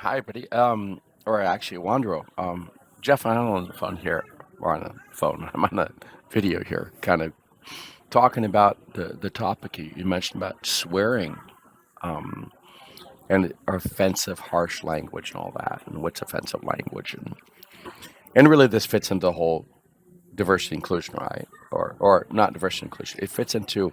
Hi, buddy. Or actually, Wandro. Jeff, I'm on the phone here, or on the phone. I'm on a video here, kind of talking about the topic you mentioned about swearing, um, and offensive, harsh language and all that, and what's offensive language, and really this fits into the whole diversity inclusion, right? Or not diversity inclusion. It fits into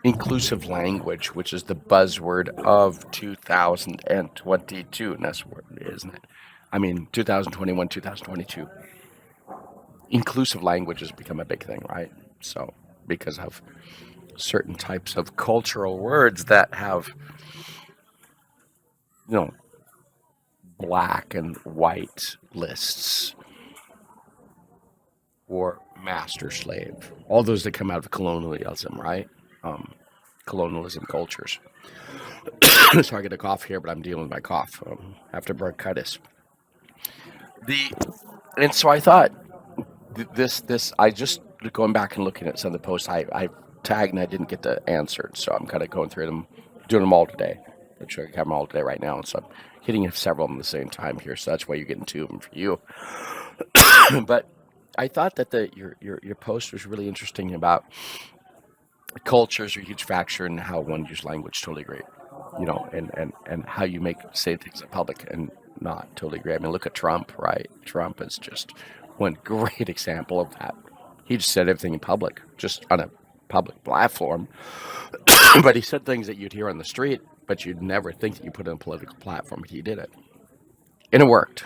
inclusive language, which is the buzzword of 2022, and that's what it is, isn't it? I mean, 2021, 2022. Inclusive language has become a big thing, right? So, because of certain types of cultural words that have, you know, black and white lists or master slave, all those that come out of colonialism, right? Um, Colonialism cultures. So I get a cough here, but I'm dealing with my cough after bronchitis. The and so I thought this I just going back and looking at some of the posts I tagged and I didn't get to answer, so I'm kind of going through them, doing them all today. I'm sure I have them all today right now, and so I'm hitting several of them at the same time here. So that's why you're getting two of them for you. But I thought that your post was really interesting about cultures are a huge factor in how one uses language. Totally agree. And how you make say things in public and not totally agree. I mean, look at Trump, right? Trump is just one great example of that. He just said everything in public, just on a public platform. But he said things that you'd hear on the street, but you'd never think that you put on a political platform. But he did it, and it worked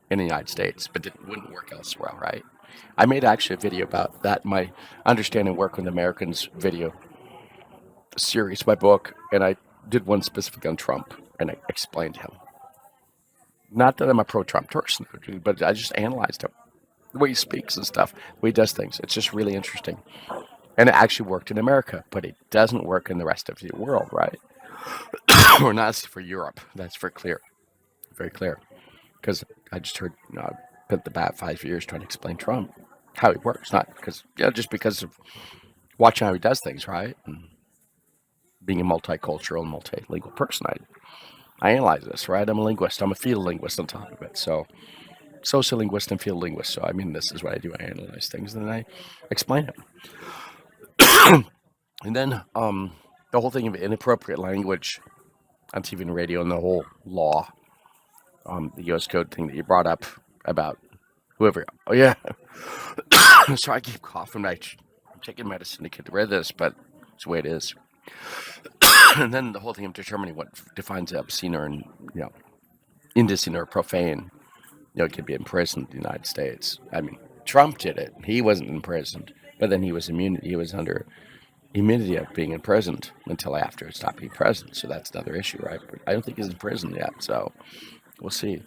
in the United States, but it wouldn't work elsewhere, right? I made actually a video about that. My understanding work with Americans video series, my book, and I did one specific on Trump, and I explained him. Not that I'm a pro-Trump person, but I just analyzed him, the way he speaks and stuff, the way he does things. It's just really interesting, and it actually worked in America, but it doesn't work in the rest of the world, right? Or not for Europe. That's for clear, very clear. Because I just heard, I spent the past 5 years trying to explain Trump, how he works, not because, just because of watching how he does things, right? And being a multicultural and multilingual person, I analyze this, right? I'm a linguist. I'm a field linguist on top of it. So, sociolinguist and field linguist. So, I mean, this is what I do. I analyze things and then I explain it. And then the whole thing of inappropriate language on TV and radio and the whole law, the U.S. code thing that you brought up about whoever. Oh, yeah. So I keep coughing. I'm taking medicine to get rid of this, but it's the way it is. And then the whole thing of determining what defines obscene or, indecent or profane, could be imprisoned in the United States. I mean, Trump did it. He wasn't imprisoned, but then he was immune. He was under immunity of being imprisoned until after it stopped being president. So that's another issue, right? But I don't think he's in prison yet. So we'll see.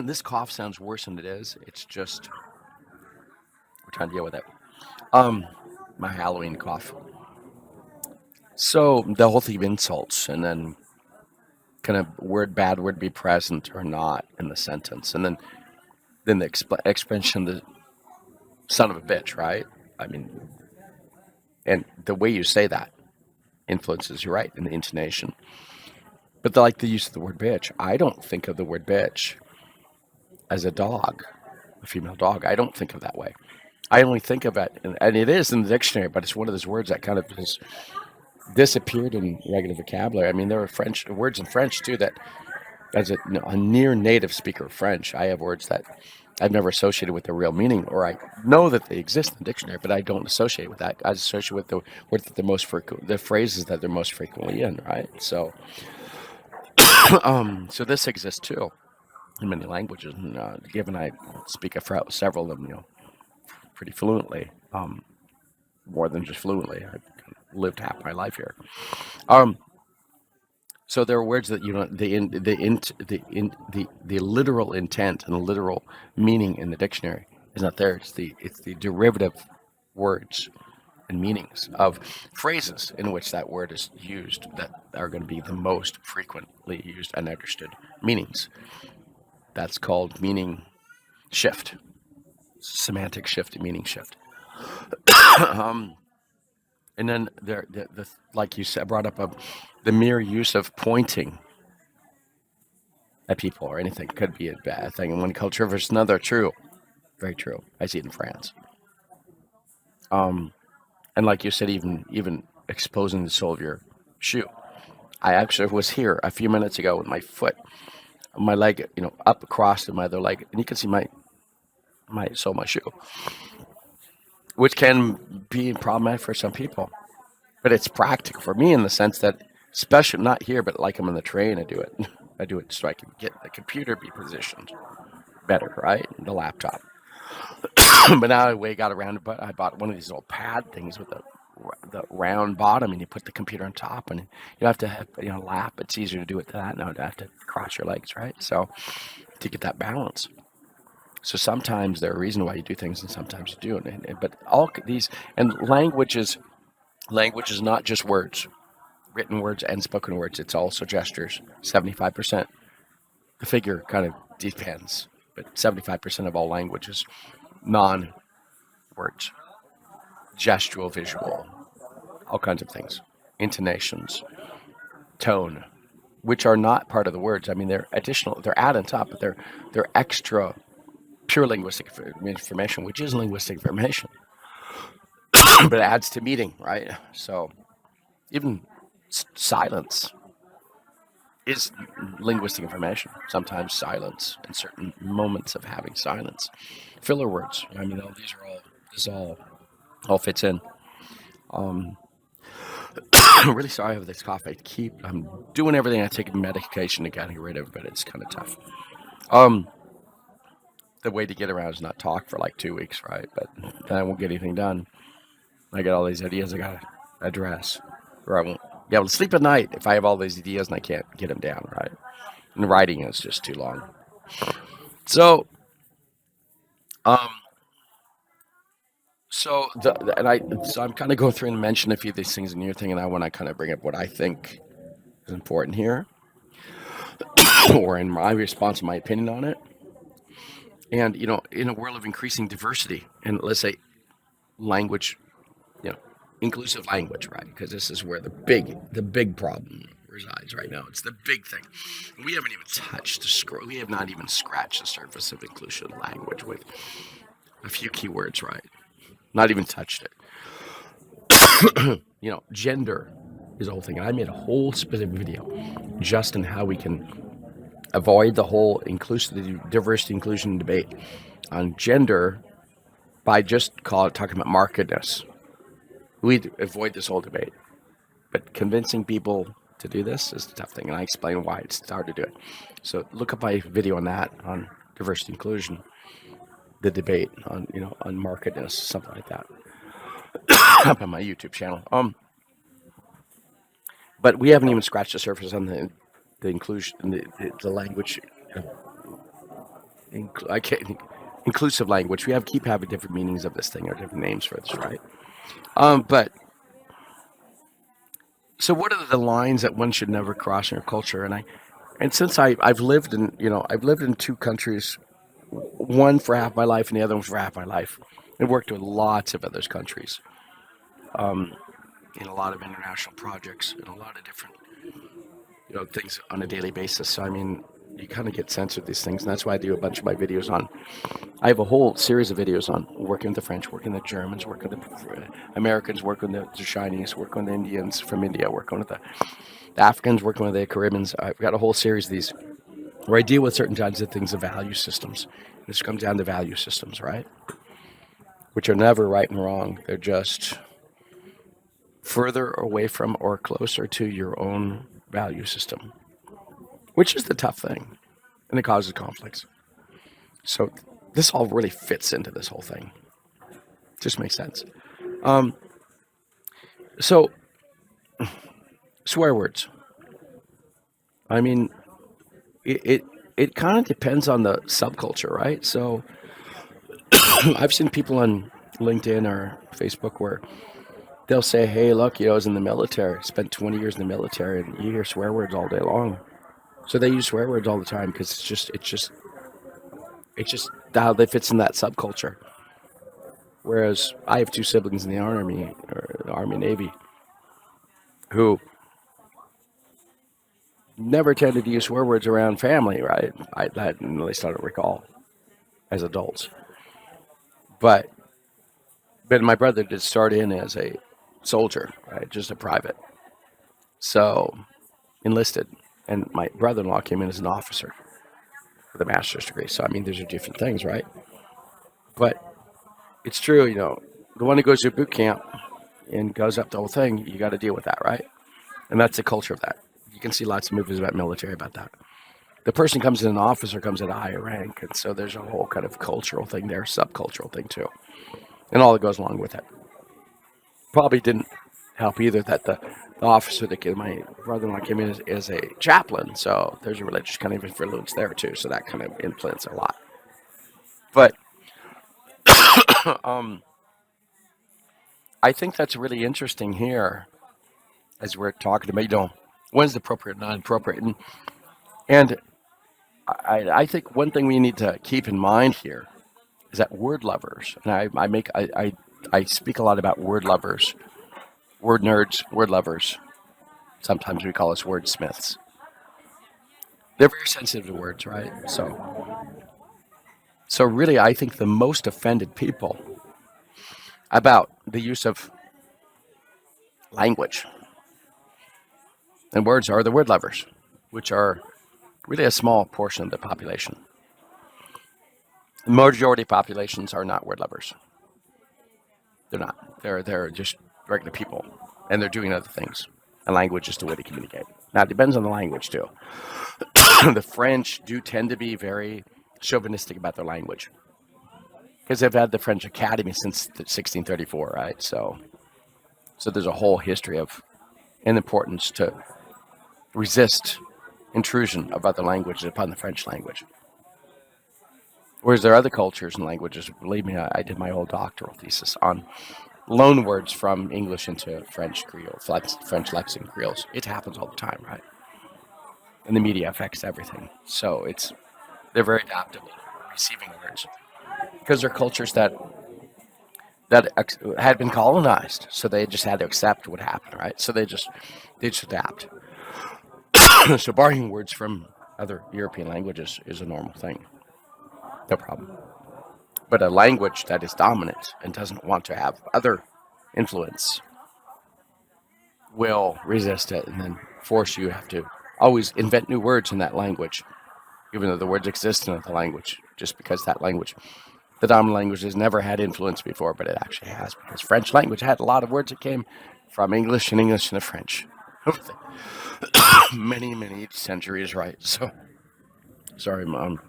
This cough sounds worse than it is. It's just we're trying to deal with it. My Halloween cough. So the whole thing of insults, and then kind of bad word be present or not in the sentence, and then the expression, the son of a bitch, right? I mean, and the way you say that influences you, right, in the intonation. But like the use of the word bitch, I don't think of the word bitch as a dog, a female dog. I don't think of that way. I only think of it, and it is in the dictionary, but it's one of those words that kind of has disappeared in regular vocabulary. I mean, there are French words in French too that, as a near native speaker of French, I have words that I've never associated with the real meaning, or I know that they exist in the dictionary, but I don't associate with that. I associate with the word that they're most frequent, the phrases that they're most frequently in, right? So, so this exists too in many languages, and given I speak several of them, pretty fluently, more than just fluently. I've lived half my life here. So there are words that the literal intent and the literal meaning in the dictionary is not there. It's the derivative words and meanings of phrases in which that word is used that are going to be the most frequently used and understood meanings. That's called meaning shift, semantic shift, meaning shift. And then like you said, brought up the mere use of pointing at people or anything could be a bad thing. And one culture versus another, true, very true. I see it in France. Um, and like you said, even exposing the sole of your shoe. I actually was here a few minutes ago with my foot, my leg, up across to my other leg, and you can see my sole of my shoe, which can be problematic for some people. But it's practical for me in the sense that, especially not here, but like I'm on the train, I do it. I do it so I can get the computer be positioned better, right? The laptop. But now got around it, but I bought one of these little pad things with the round bottom, and you put the computer on top, and you have to have, lap. It's easier to do it that now. You have to cross your legs, right? So to get that balance. So sometimes there are reasons why you do things, and sometimes you do it. But all these and language is not just words, written words and spoken words. It's also gestures. 75%. The figure kind of depends, but 75% of all language is non-words, gestural, visual, all kinds of things, intonations, tone, which are not part of the words. I mean, they're additional, they're add on top, but they're extra pure linguistic information, which is linguistic information, but it adds to meaning, right? So even silence is linguistic information. Sometimes silence in certain moments of having silence. Filler words. I mean, this all fits in. I'm really sorry for this cough. I'm doing everything. I take medication to get rid of it, but it's kind of tough. The way to get around is not talk for like 2 weeks, right? But then I won't get anything done. I got all these ideas I gotta address, or I won't be able to sleep at night if I have all these ideas and I can't get them down, right? And writing is just too long. So, um, so I'm kind of going through and mention a few of these things in your thing, and I want to kind of bring up what I think is important here, or in my response, my opinion on it. And in a world of increasing diversity, and let's say language, inclusive language, right? Because this is where the big problem resides right now. It's the big thing. We haven't even touched the scroll. We have not even scratched the surface of inclusive language with a few keywords, right? Not even touched it. Gender is the whole thing. I made a whole specific video just on how we can avoid the whole diversity, inclusion debate on gender by just talking about markedness. We'd avoid this whole debate. But convincing people to do this is the tough thing, and I explain why it's hard to do it. So look up my video on that, on diversity inclusion, the debate on on markedness, something like that, up on my YouTube channel. But we haven't even scratched the surface on the inclusion, the language. I can't inclusive language. We keep having different meanings of this thing or different names for this, right? But so what are the lines that one should never cross in your culture? And since I've lived in two countries, one for half my life and the other one for half my life, and worked with lots of other countries, in a lot of international projects, and a lot of different things on a daily basis. So I mean, you kind of get sense of these things, and that's why I do a bunch of my videos on. I have a whole series of videos on working with the French, working with the Germans, working with the Americans, working with the Chinese, working with the Indians from India, working with the Africans, working with the Caribbeans. I've got a whole series of these where I deal with certain kinds of things, of value systems. This comes down to value systems, right? Which are never right and wrong. They're just further away from or closer to your own value system, which is the tough thing, and it causes conflicts. So this all really fits into this whole thing. Just makes sense. So swear words. I mean, it kind of depends on the subculture, right? So I've seen people on LinkedIn or Facebook where they'll say, "Hey, look, I was in the military, spent 20 years in the military, and you hear swear words all day long." So they use swear words all the time because it's just how they fits in that subculture. Whereas I have two siblings in the Army, or Army Navy, who never tended to use swear words around family, right? At least I don't recall as adults. But my brother did start in as a soldier, right? Just a private. So enlisted. And my brother-in-law came in as an officer with a master's degree. So I mean, these are different things, right? But it's true, the one who goes to boot camp and goes up the whole thing, you got to deal with that, right? And that's the culture of that. You can see lots of movies about military about that. The person comes in, an officer comes at a higher rank, and so there's a whole kind of cultural thing there, subcultural thing too, and all that goes along with it. Probably didn't help either that the officer that my brother-in-law came in is a chaplain, so there's a religious kind of influence there too, so that kind of influenced a lot. But I think that's really interesting here as we're talking about, when's appropriate, not appropriate, and I think one thing we need to keep in mind here is that word lovers, and I speak a lot about word lovers, word nerds, word lovers. Sometimes we call us wordsmiths. They're very sensitive to words, right? So really, I think the most offended people about the use of language and words are the word lovers, which are really a small portion of the population. The majority populations are not word lovers. They're not. They're just regular people, and they're doing other things. And language is the way to communicate. Now, it depends on the language, too. The French do tend to be very chauvinistic about their language because they've had the French Academy since 1634, right? So there's a whole history of an importance to resist intrusion of other languages upon the French language. Whereas there are other cultures and languages, believe me, I did my whole doctoral thesis on loan words from English into French Creole, French Lexicon Creoles. It happens all the time, right? And the media affects everything. So they're very adaptable to receiving words because they're cultures that had been colonized, so they just had to accept what happened, right? So they just adapt. So borrowing words from other European languages is a normal thing, no problem. But a language that is dominant and doesn't want to have other influence will resist it and then force you have to always invent new words in that language, even though the words exist in the language, just because that language, the dominant language, has never had influence before, but it actually has, because French language had a lot of words that came from English into French. many centuries, right? So, sorry, Mom.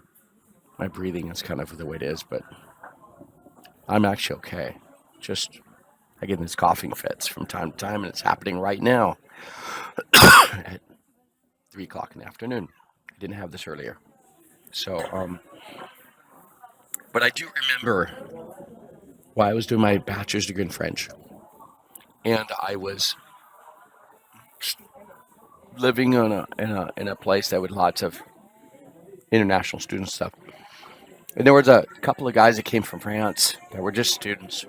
My breathing is kind of the way it is, but I'm actually okay. Just, I get these coughing fits from time to time, and it's happening right now at 3 o'clock in the afternoon. I didn't have this earlier. So, but I do remember while I was doing my bachelor's degree in French, and I was living in a place that with lots of international student stuff. And there was a couple of guys that came from France that were just students.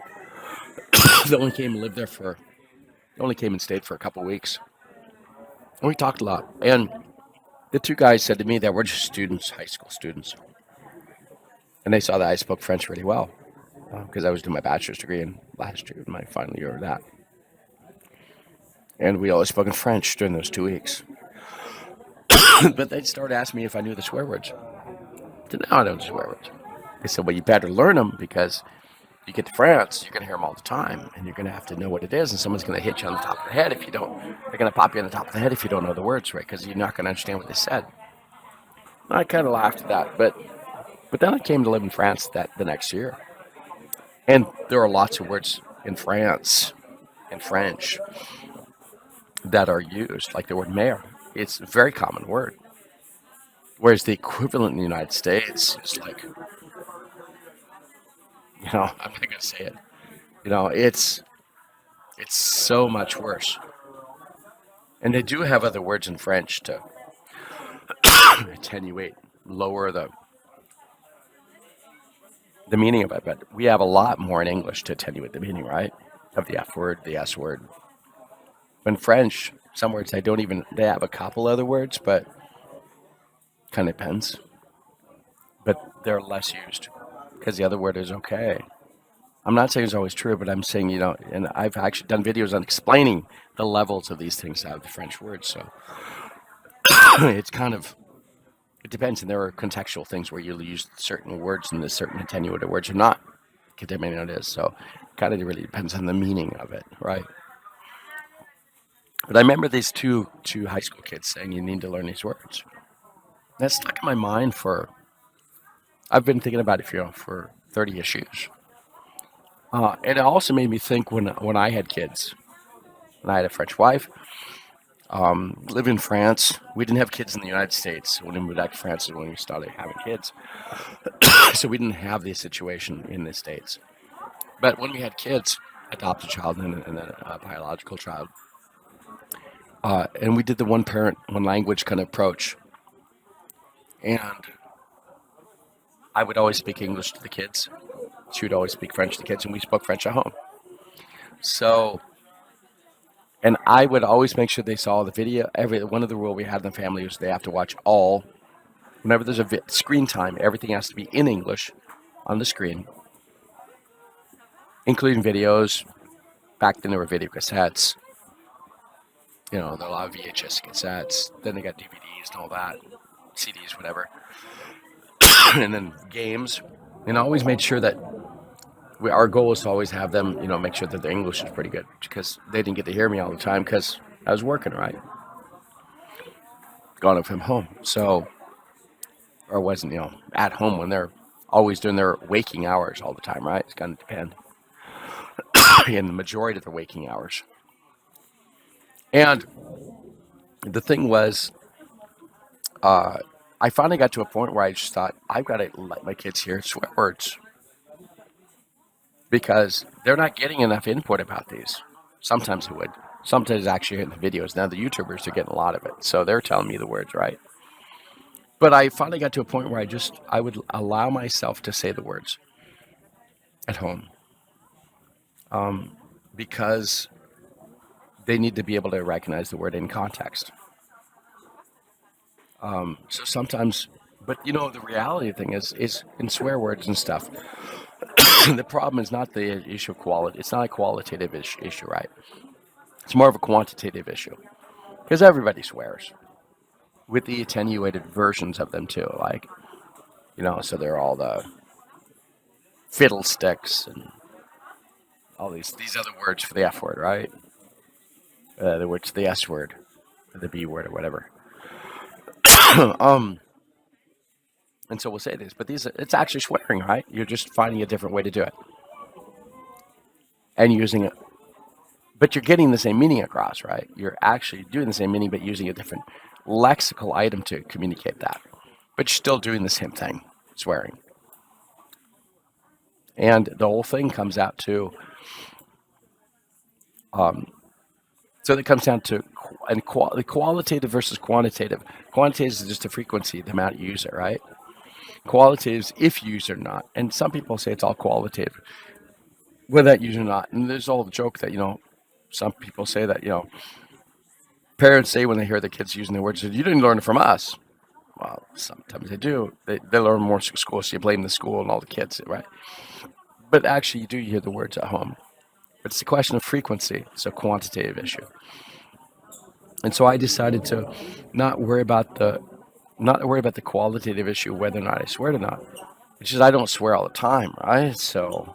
They only came and stayed for a couple of weeks. And we talked a lot. And the two guys said to me that we're just students, high school students. And they saw that I spoke French really well because I was doing my bachelor's degree in last year, my final year of that. And we always spoke in French during those 2 weeks. But they started asking me if I knew the swear words. I said, no, I don't know swear words. They said, well, you better learn them because you get to France, you're going to hear them all the time, and you're going to have to know what it is, and someone's going to hit you on the top of the head if you don't. They're going to pop you on the top of the head if you don't know the words, right, because you're not going to understand what they said. And I kind of laughed at that, but then I came to live in France the next year, and there are lots of words in France, in French, that are used, like the word mayor. It's a very common word. Whereas the equivalent in the United States is like, I'm not going to say it. It's so much worse. And they do have other words in French to attenuate, lower the meaning of it. But we have a lot more in English to attenuate the meaning, right? Of the F word, the S word. In French, some words they have a couple other words, but kind of depends. But they're less used because the other word is okay. I'm not saying it's always true, but I'm saying, and I've actually done videos on explaining the levels of these things out of the French words. So it's it depends. And there are contextual things where you'll use certain words and the certain attenuated words are not, depending on what it is. So it kind of really depends on the meaning of it, right? But I remember these two high school kids saying you need to learn these words. That stuck in my mind I've been thinking about it for 30 issues. And it also made me think when I had kids, and I had a French wife, lived in France. We didn't have kids in the United States. When we moved back to France is when we started having kids. So we didn't have this situation in the States. But when we had kids, adopted child and a biological child, and we did the one parent, one language kind of approach. And I would always speak English to the kids. She would always speak French to the kids, and we spoke French at home. So, and I would always make sure they saw the video. One of the rules we had in the family was they have to watch whenever there's a screen time, everything has to be in English on the screen, including videos. Back then there were video cassettes. There are a lot of VHS cassettes. Then they got DVDs and all that, CDs, whatever. And then games. And I always made sure that our goal was to always have them, make sure that their English is pretty good because they didn't get to hear me all the time because I was working, right? Gone from home. So, or wasn't, at home when they're always doing their waking hours all the time, right? It's going to depend. In the majority of their waking hours. And the thing was, I finally got to a point where I just thought, I've got to let my kids hear swear words because they're not getting enough input about these. Sometimes they would. Sometimes actually in the videos. Now the YouTubers are getting a lot of it. So they're telling me the words, right? But I finally got to a point where I would allow myself to say the words at home. Because they need to be able to recognize the word in context. So sometimes, but the reality thing is in swear words and stuff, the problem is not the issue of quality. It's not a qualitative issue, right? It's more of a quantitative issue because everybody swears with the attenuated versions of them too. Like, so they're all the fiddlesticks and all these other words for the F word, right? The words, the S word, or the B word, or whatever. And so we'll say this, but it's actually swearing, right? You're just finding a different way to do it. And using it. But you're getting the same meaning across, right? You're actually doing the same meaning, but using a different lexical item to communicate that. But you're still doing the same thing, swearing. And the whole thing comes out to, so it comes down to the qualitative versus quantitative. Quantitative is just the frequency, the amount you use it, right? Qualitative is if used or not. And some people say it's all qualitative, whether that used or not. And there's all the joke that, some people say that, parents say when they hear the kids using the words, you didn't learn it from us. Well, sometimes they do. They learn more from school, so you blame the school and all the kids, right? But actually, you do hear the words at home. But it's a question of frequency. It's a quantitative issue. And so I decided to not worry about the qualitative issue, whether or not I swear or not. It's just I don't swear all the time, right? So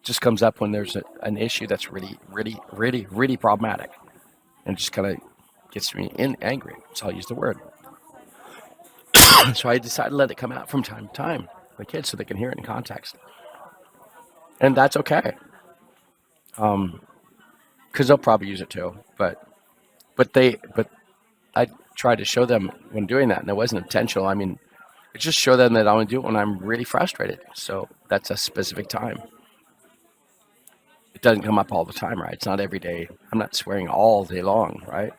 it just comes up when there's an issue that's really, really, really, really problematic. And it just kind of gets me angry. So I'll use the word. So I decided to let it come out from time to time, the kids, so they can hear it in context. And that's okay. Because they'll probably use it too. But I try to show them when doing that, and it wasn't intentional. I mean, it just show them that I only do it when I'm really frustrated. So that's a specific time. It doesn't come up all the time, right? It's not every day. I'm not swearing all day long, right?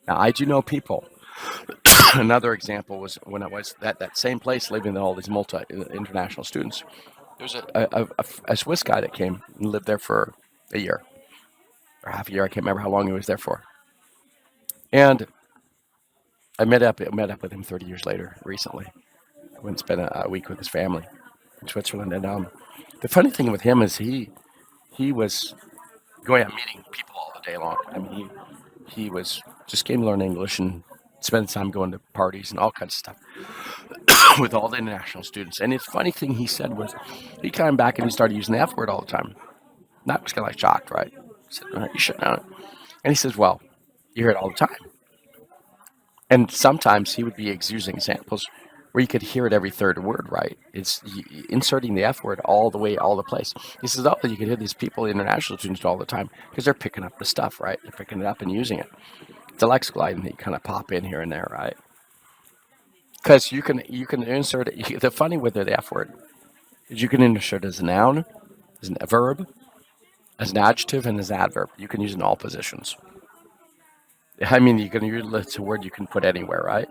Now, I do know people. Another example was when I was at that same place living with all these international students. There was a Swiss guy that came and lived there for a year or half a year. I can't remember how long he was there for. And I met up with him 30 years later recently. I went and spent a week with his family in Switzerland. And the funny thing with him is he was going out meeting people all the day long. I mean, he was just came to learn English and spent time going to parties and all kinds of stuff with all the international students. And the funny thing he said was he came back and he started using the F word all the time. And I was kind of like shocked, right? I said, you should know it. And he says, well, you hear it all the time. And sometimes he would be using examples where you could hear it every third word, right? It's inserting the F word all the place. He says, oh, you can hear these people, international students, all the time because they're picking up the stuff, right? They're picking it up and using it. It's a lexicon that you kind of pop in here and there, right? Because you can insert it. The funny with the F word is you can insert it as a noun, as a verb, as an adjective, and as an adverb. You can use it in all positions. I mean, you can use it's a word you can put anywhere, right?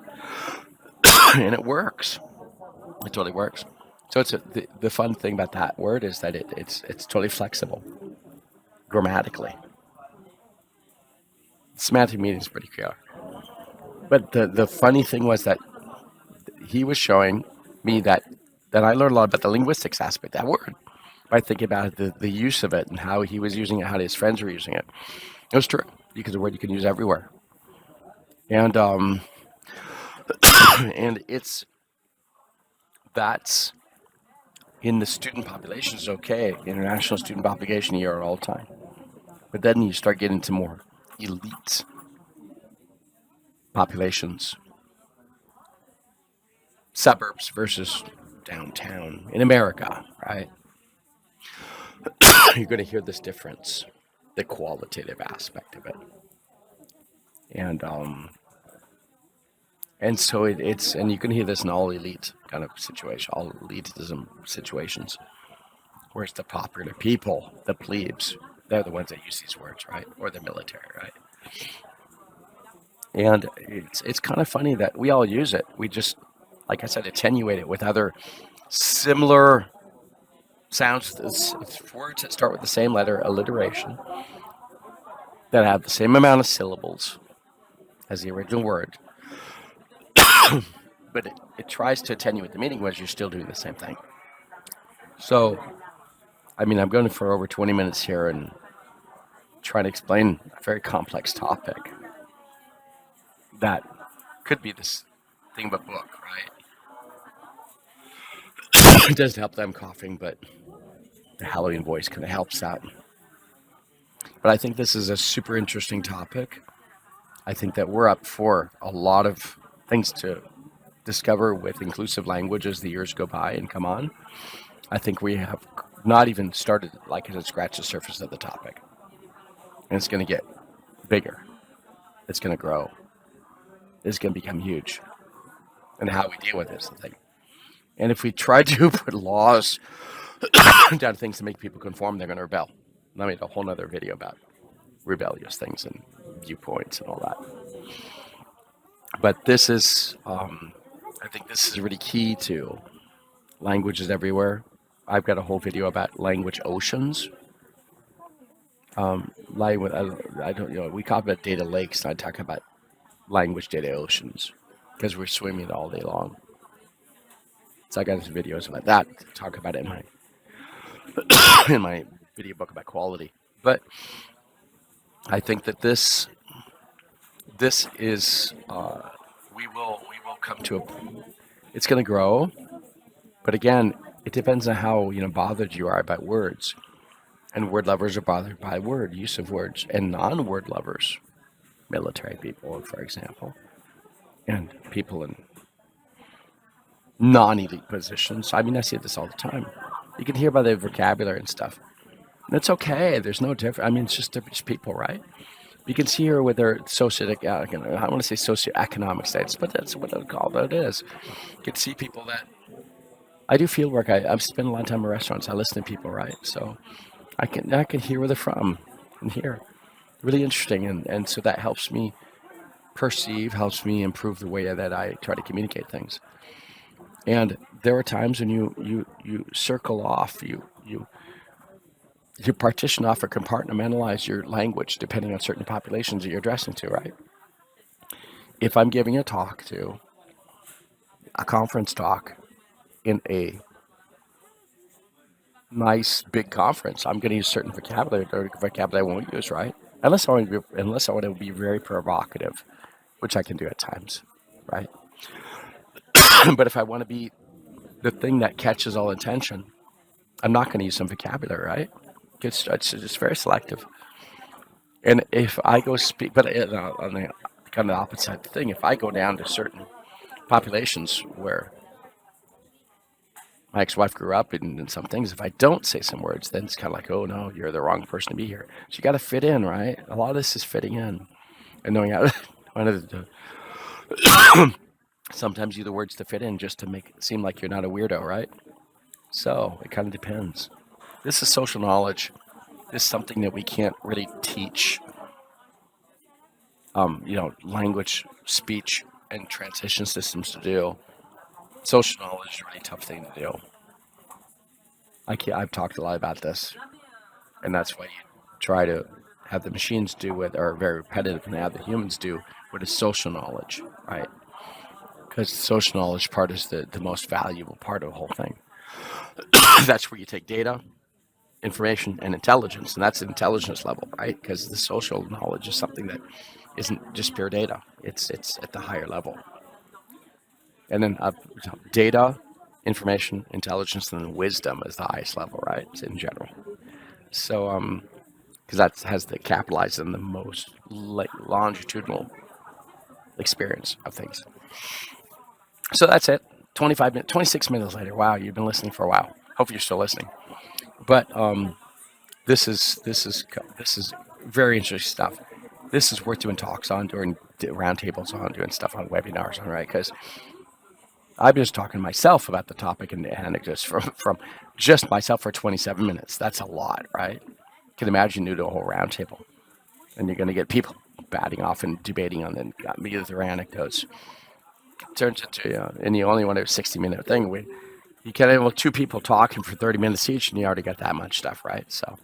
And it works. It totally works. So it's the fun thing about that word is that it's totally flexible grammatically. Semantic meaning is pretty clear. But the funny thing was that he was showing me that I learned a lot about the linguistics aspect of that word by thinking about the use of it and how he was using it, how his friends were using it. It was true because it's a word you can use everywhere. And and that's in the student population is okay. International student population, you hear it all the time. But then you start getting to more elite populations, suburbs versus downtown in America, right? You're going to hear this difference, the qualitative aspect of it. And so it's and you can hear this in all elite kind of situation, all elitism situations, where it's the popular people, the plebes, they're the ones that use these words, right? Or the military, right? And it's kind of funny that we all use it. We just, like I said, attenuate it with other similar sounds. It's words that start with the same letter, alliteration, that have the same amount of syllables as the original word. But it tries to attenuate the meaning, whereas you're still doing the same thing. So, I mean, I'm going for over 20 minutes here and trying to explain a very complex topic that could be this thing of a book, right? It doesn't help that I'm coughing, but the Halloween voice kind of helps that. But I think this is a super interesting topic. I think that we're up for a lot of things to discover with inclusive language as the years go by and come on. I think we have not even started, like I said, scratch the surface of the topic. And it's going to get bigger. It's going to grow. It's going to become huge. And how we deal with this thing. And if we try to put laws down things to make people conform, they're going to rebel. I made a whole other video about rebellious things and viewpoints and all that. But this is, I think this is really key to languages everywhere. I've got a whole video about language oceans. We talk about data lakes, and I talk about language data oceans because we're swimming all day long. So I got some videos about that to talk about it in my video book about quality. But I think that this is we will come to it's going to grow, but again, it depends on how bothered you are about words, and word lovers are bothered by use of words, and non-word lovers, military people, for example, and people in non-elite positions. I mean, I see this all the time. You can hear by the vocabulary and stuff. And it's okay. There's no difference. I mean, it's just people, right? You can see here with their I want to say socioeconomic status, but that's what I call it is. You can see people that I do field work. I've spent a lot of time in restaurants. I listen to people, right? So I can hear where they're from and hear. Really interesting, and so that helps me helps me improve the way that I try to communicate things. And there are times when you circle off, you you partition off or compartmentalize your language depending on certain populations that you're addressing to, right? If I'm giving a talk to a conference talk in a nice big conference, I'm going to use certain vocabulary or vocabulary I won't use, right? Unless I want to be very provocative, which I can do at times, right? But if I want to be the thing that catches all attention, I'm not going to use some vocabulary, right? It's just very selective. And if I go speak, but on the kind of the opposite thing, if I go down to certain populations where my ex-wife grew up in some things, if I don't say some words, then it's kind of like, oh no, you're the wrong person to be here. So you got to fit in, right? A lot of this is fitting in and knowing how to sometimes use the words to fit in just to make it seem like you're not a weirdo, right? So it kind of depends. This is social knowledge. This is something that we can't really teach. Language, speech, and transition systems to do. Social knowledge is a really tough thing to do. I've talked a lot about this, and that's why you try to have the machines do what are very repetitive and have the humans do what is social knowledge, right? Because the social knowledge part is the most valuable part of the whole thing. That's where you take data, information, and intelligence, and that's the intelligence level, right? Because the social knowledge is something that isn't just pure data. It's at the higher level. And then data, information, intelligence, and then wisdom is the highest level, right? In general. So, because that has the capitalized in the most longitudinal experience of things. So that's it. 26 minutes later. Wow, you've been listening for a while. Hope you're still listening. But this is very interesting stuff. This is worth doing talks on, doing roundtables on, doing stuff on, webinars on, right? Because I'm just talking to myself about the topic and the anecdotes from just myself for 27 minutes. That's a lot, right? You can imagine you do a whole roundtable, and you're going to get people batting off and debating on their anecdotes. It turns into, and you only want a 60-minute thing. You can't have two people talking for 30 minutes each, and you already got that much stuff, right? So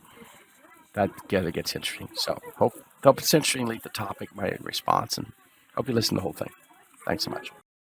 that gets interesting. So hope it's interesting. Leave the topic, my response, and hope you listen to the whole thing. Thanks so much.